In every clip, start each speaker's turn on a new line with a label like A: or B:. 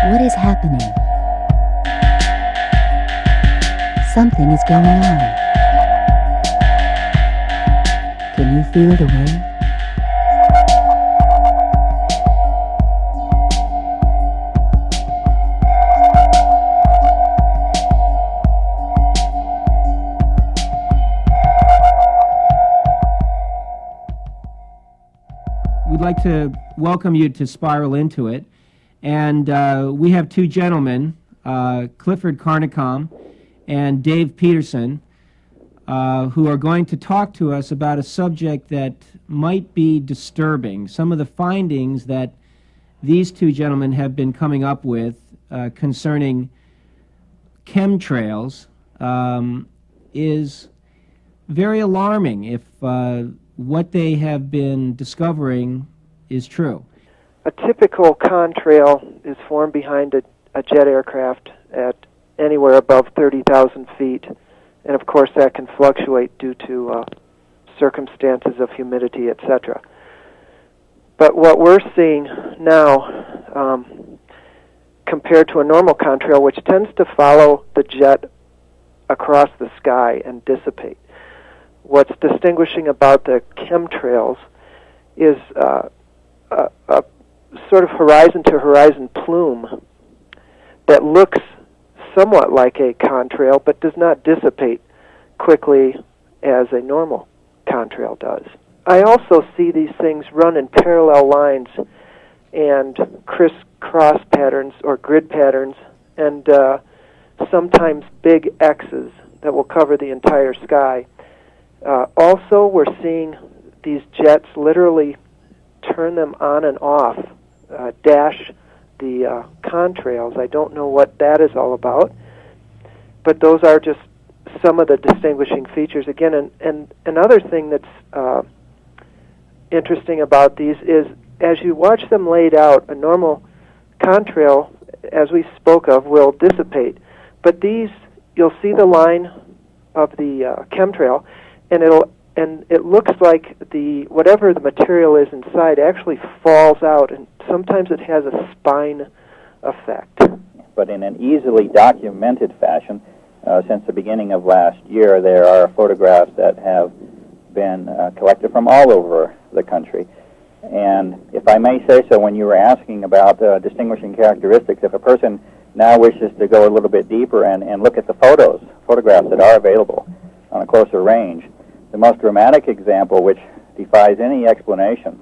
A: What is happening? Something is going on. Can you feel the way?
B: We'd like to welcome you to Spiral Into It. And we have two gentlemen, Clifford Carnicom and Dave Peterson, who are going to talk to us about a subject that might be disturbing. Some of the findings that these two gentlemen have been coming up with concerning chemtrails is very alarming if what they have been discovering is true.
C: A typical contrail is formed behind a jet aircraft at anywhere above 30,000 feet, and of course that can fluctuate due to circumstances of humidity, etc. But what we're seeing now, compared to a normal contrail, which tends to follow the jet across the sky and dissipate, what's distinguishing about the chemtrails is a sort of horizon-to-horizon plume that looks somewhat like a contrail but does not dissipate quickly as a normal contrail does. I also see these things run in parallel lines and crisscross patterns or grid patterns, and sometimes big X's that will cover the entire sky. Also, we're seeing these jets literally turn them on and off, dash the contrails. I don't know what that is all about, but those are just some of the distinguishing features. Again, and another thing that's interesting about these is as you watch them laid out, a normal contrail, as we spoke of, will dissipate. But these, you'll see the line of the chemtrail, and it looks like whatever the material is inside actually falls out, and sometimes it has a spine effect.
D: But in an easily documented fashion, since the beginning of last year, there are photographs that have been collected from all over the country. And if I may say so, when you were asking about distinguishing characteristics, if a person now wishes to go a little bit deeper and look at the photographs that are available on a closer range, the most dramatic example, which defies any explanation,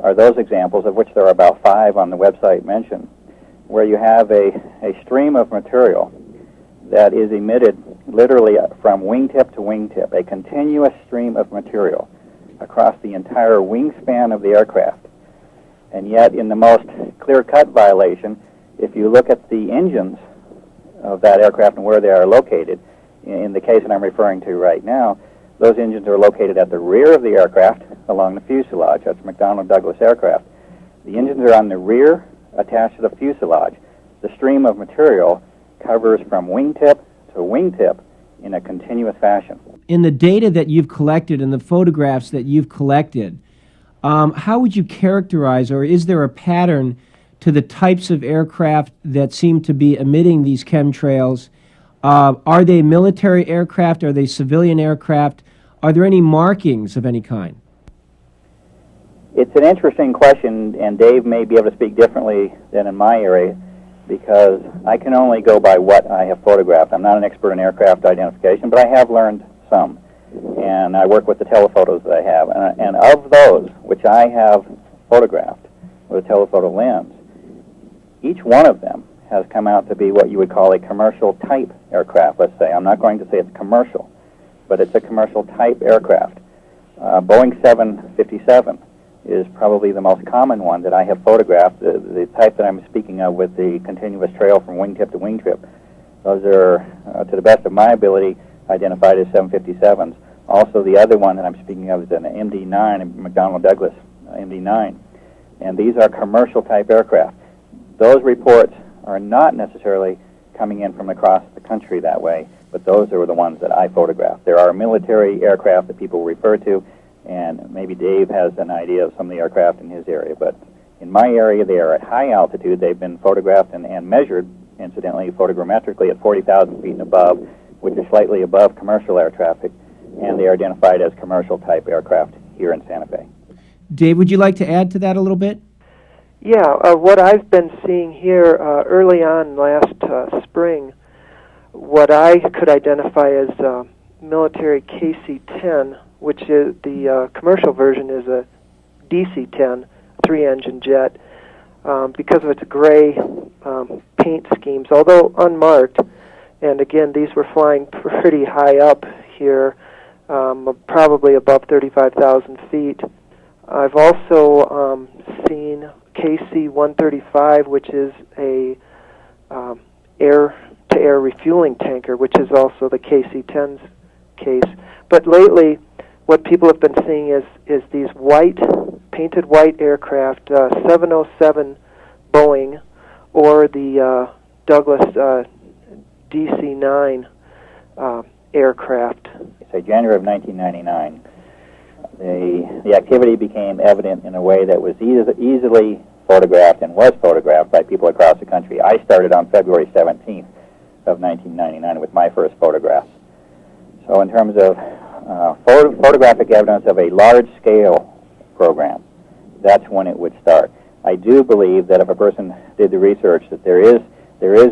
D: are those examples, of which there are about 5 on the website mentioned, where you have a stream of material that is emitted literally from wingtip to wingtip, a continuous stream of material across the entire wingspan of the aircraft. And yet, in the most clear-cut violation, if you look at the engines of that aircraft and where they are located, in the case that I'm referring to right now, those engines are located at the rear of the aircraft along the fuselage. That's a McDonnell Douglas aircraft. The engines are on the rear, attached to the fuselage. The stream of material covers from wingtip to wingtip in a continuous fashion.
B: In the data that you've collected and the photographs that you've collected, how would you characterize, or is there a pattern to the types of aircraft that seem to be emitting these chemtrails? Are they military aircraft? Are they civilian aircraft? Are there any markings of any kind?
D: It's an interesting question, and Dave may be able to speak differently than in my area, because I can only go by what I have photographed. I'm not an expert in aircraft identification, but I have learned some, and I work with the telephotos that I have. And of those which I have photographed with a telephoto lens, each one of them has come out to be what you would call a commercial type aircraft, let's say. I'm not going to say it's commercial, but it's a commercial type aircraft. Boeing 757 is probably the most common one that I have photographed, the type that I'm speaking of with the continuous trail from wingtip to wingtip. Those are, to the best of my ability, identified as 757s. Also, the other one that I'm speaking of is an MD-9, a McDonnell Douglas MD-9. And these are commercial type aircraft. Those reports are not necessarily coming in from across the country that way, but those are the ones that I photographed. There are military aircraft that people refer to, and maybe Dave has an idea of some of the aircraft in his area, but In my area, they are at high altitude. They've been photographed and measured, incidentally, photogrammetrically at 40,000 feet and above, which is slightly above commercial air traffic, and they are identified as commercial-type aircraft here in Santa Fe.
B: Dave, would you like to add to that a little bit?
C: Yeah, what I've been seeing here early on last spring, what I could identify as military KC-10, which is the commercial version is a DC-10, three-engine jet, because of its gray paint schemes, although unmarked. And again, these were flying pretty high up here, probably above 35,000 feet. I've also seen KC-135, which is a air-to-air refueling tanker, which is also the KC-10's case. But lately, what people have been seeing is these painted white aircraft, 707 Boeing, or the Douglas DC-9 aircraft.
D: So January of 1999, the activity became evident in a way that was easily photographed and was photographed by people across the country. I started on February 17th of 1999 with my first photographs. So in terms of photographic evidence of a large-scale program, that's when it would start. I do believe that if a person did the research, that there is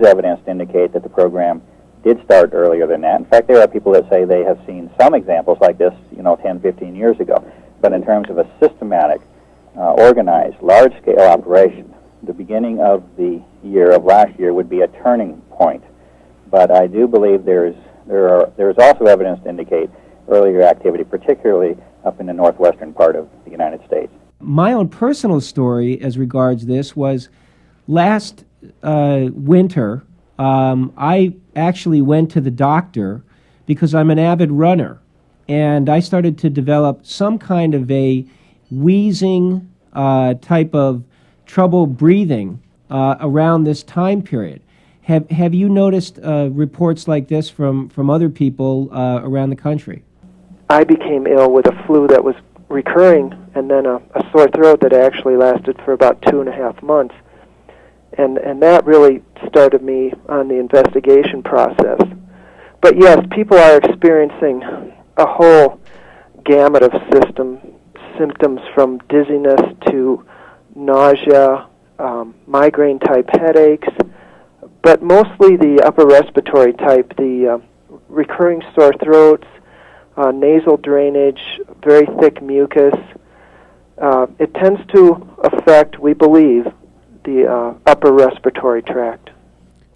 D: evidence to indicate that the program did start earlier than that. In fact, there are people that say they have seen some examples like this, 10, 15 years ago. But in terms of a systematic, organized, large-scale operation, the beginning of the year of last year would be a turning point. But I do believe there is also evidence to indicate earlier activity, particularly up in the northwestern part of the United States.
B: My own personal story as regards this was last winter. I actually went to the doctor because I'm an avid runner, and I started to develop some kind of a wheezing type of trouble breathing around this time period. Have you noticed reports like this from other people around the country?
C: I became ill with a flu that was recurring, and then a sore throat that actually lasted for about 2.5 months. And that really started me on the investigation process. But yes, people are experiencing a whole gamut of symptoms from dizziness to nausea, migraine-type headaches, but mostly the upper respiratory type, the recurring sore throats, nasal drainage, very thick mucus. It tends to affect, we believe, the upper respiratory tract.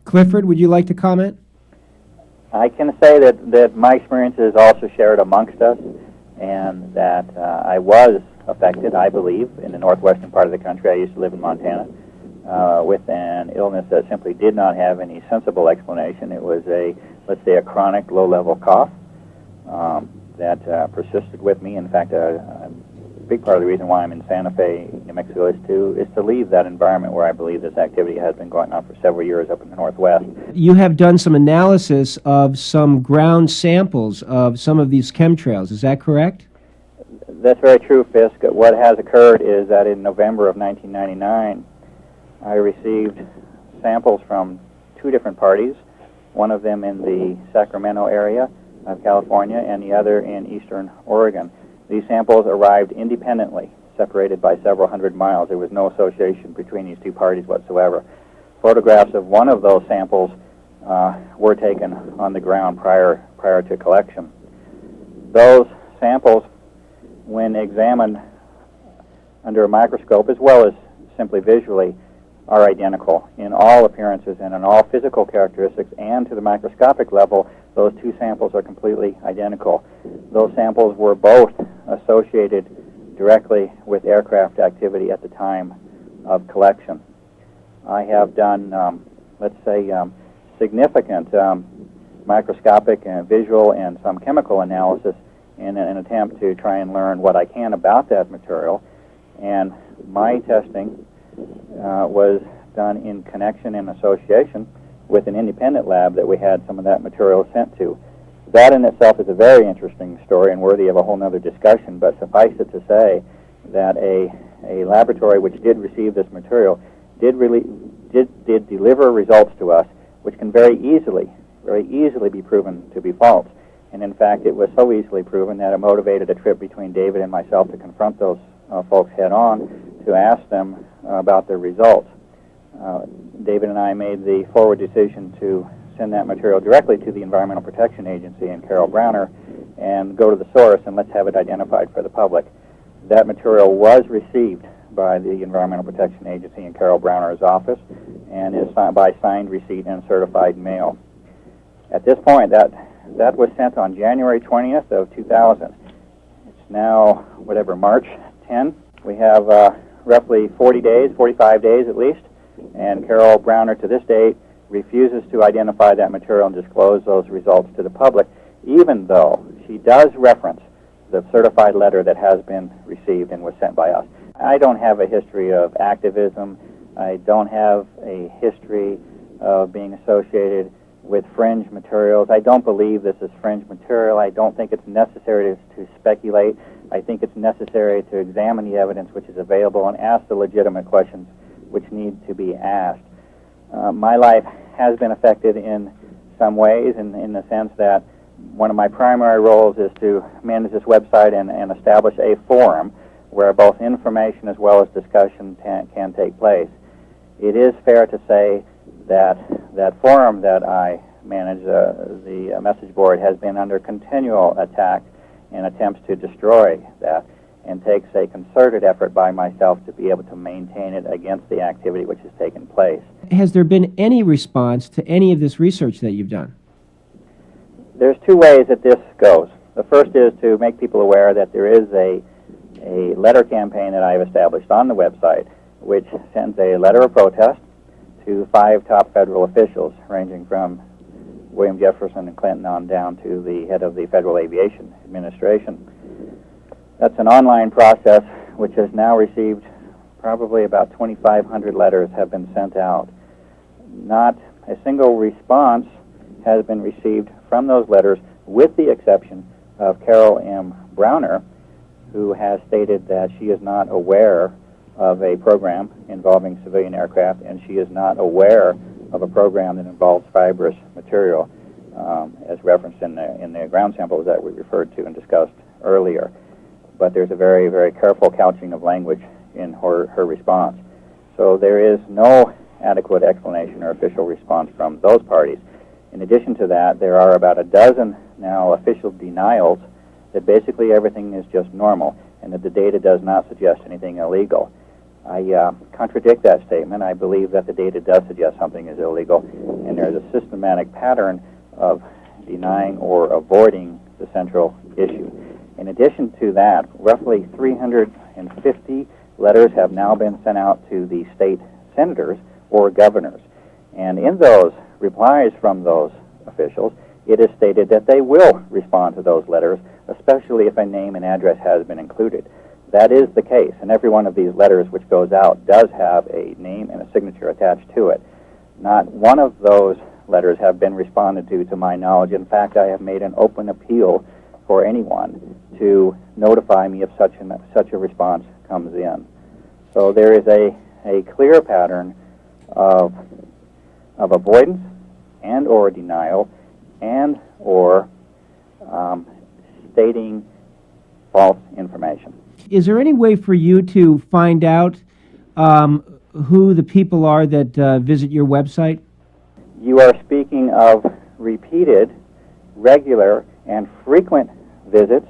B: Clifford, would you like to comment?
D: I can say that my experience is also shared amongst us, and that I was affected, I believe, in the northwestern part of the country. I used to live in Montana with an illness that simply did not have any sensible explanation. It was let's say, a chronic low-level cough that persisted with me. In fact, a big part of the reason why I'm in Santa Fe, New Mexico, is to leave that environment where I believe this activity has been going on for several years up in the northwest.
B: You have done some analysis of some ground samples of some of these chemtrails. Is that correct?
D: That's very true, Fisk. What has occurred is that in November of 1999, I received samples from 2 different parties, one of them in the Sacramento area of California and the other in eastern Oregon. These samples arrived independently, separated by several hundred miles. There was no association between these 2 parties whatsoever. Photographs of one of those samples were taken on the ground prior to collection. Those samples, when examined under a microscope as well as simply visually, are identical in all appearances and in all physical characteristics, and to the microscopic level, those 2 samples are completely identical. Those samples were both associated directly with aircraft activity at the time of collection. I have done, significant microscopic and visual and some chemical analysis in an attempt to try and learn what I can about that material. And my testing was done in connection and association with an independent lab that we had some of that material sent to. That in itself is a very interesting story and worthy of a whole other discussion, but suffice it to say that a laboratory which did receive this material did deliver results to us which can very easily be proven to be false. And in fact, it was so easily proven that it motivated a trip between David and myself to confront those folks head on to ask them about their results. David and I made the forward decision to send that material directly to the Environmental Protection Agency and Carol Browner and go to the source and let's have it identified for the public. That material was received by the Environmental Protection Agency in Carol Browner's office and is by signed receipt and certified mail. At this point, that was sent on January 20th of 2000. It's now, March 10. We have roughly 45 days at least, and Carol Browner to this date refuses to identify that material and disclose those results to the public, even though she does reference the certified letter that has been received and was sent by us. I don't have a history of activism. I don't have a history of being associated with fringe materials. I don't believe this is fringe material. I don't think it's necessary to speculate. I think it's necessary to examine the evidence which is available and ask the legitimate questions which need to be asked. My life has been affected in some ways in the sense that one of my primary roles is to manage this website and establish a forum where both information as well as discussion can take place. It is fair to say that that forum that I manage, the message board, has been under continual attack and attempts to destroy that, and takes a concerted effort by myself to be able to maintain it against the activity which has taken place.
B: Has there been any response to any of this research that you've done?
D: There's two ways that this goes. The first is to make people aware that there is a letter campaign that I've established on the website which sends a letter of protest to 5 top federal officials, ranging from William Jefferson and Clinton on down to the head of the Federal Aviation Administration. That's an online process which has now received probably about 2,500 letters have been sent out. Not a single response has been received from those letters, with the exception of Carol M. Browner, who has stated that she is not aware of a program involving civilian aircraft, and she is not aware of a program that involves fibrous material, as referenced in the ground samples that we referred to and discussed earlier. But there's a very, very careful couching of language in her response. So there is no adequate explanation or official response from those parties. In addition to that, there are about a dozen now official denials that basically everything is just normal and that the data does not suggest anything illegal. I contradict that statement. I believe that the data does suggest something is illegal, and there's a systematic pattern of denying or avoiding the central issue. In addition to that, roughly 350 letters have now been sent out to the state senators or governors. And in those replies from those officials, it is stated that they will respond to those letters, especially if a name and address has been included. That is the case, and every one of these letters which goes out does have a name and a signature attached to it. Not one of those letters have been responded to my knowledge. In fact, I have made an open appeal for anyone to notify me if such a response comes in. So there is a clear pattern of avoidance and or denial and or stating false information.
B: Is there any way for you to find out who the people are that visit your website?
D: You are speaking of repeated, regular, and frequent visits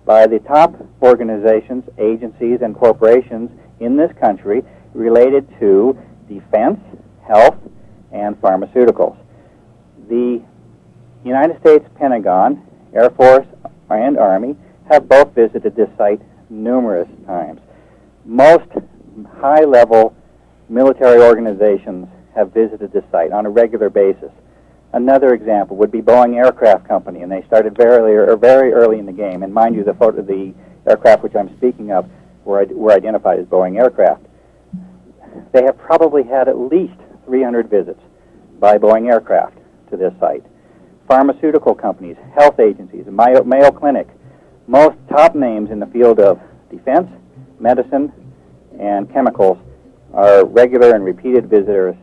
D: by the top organizations, agencies, and corporations in this country related to defense, health, and pharmaceuticals. The United States Pentagon, Air Force, and Army have both visited this site numerous times. Most high-level military organizations have visited this site on a regular basis. Another example would be Boeing Aircraft Company, and they started very early in the game. And mind you, the aircraft which I'm speaking of were identified as Boeing aircraft. They have probably had at least 300 visits by Boeing aircraft to this site. Pharmaceutical companies, health agencies, Mayo Clinic, most top names in the field of defense, medicine, and chemicals are regular and repeated visitors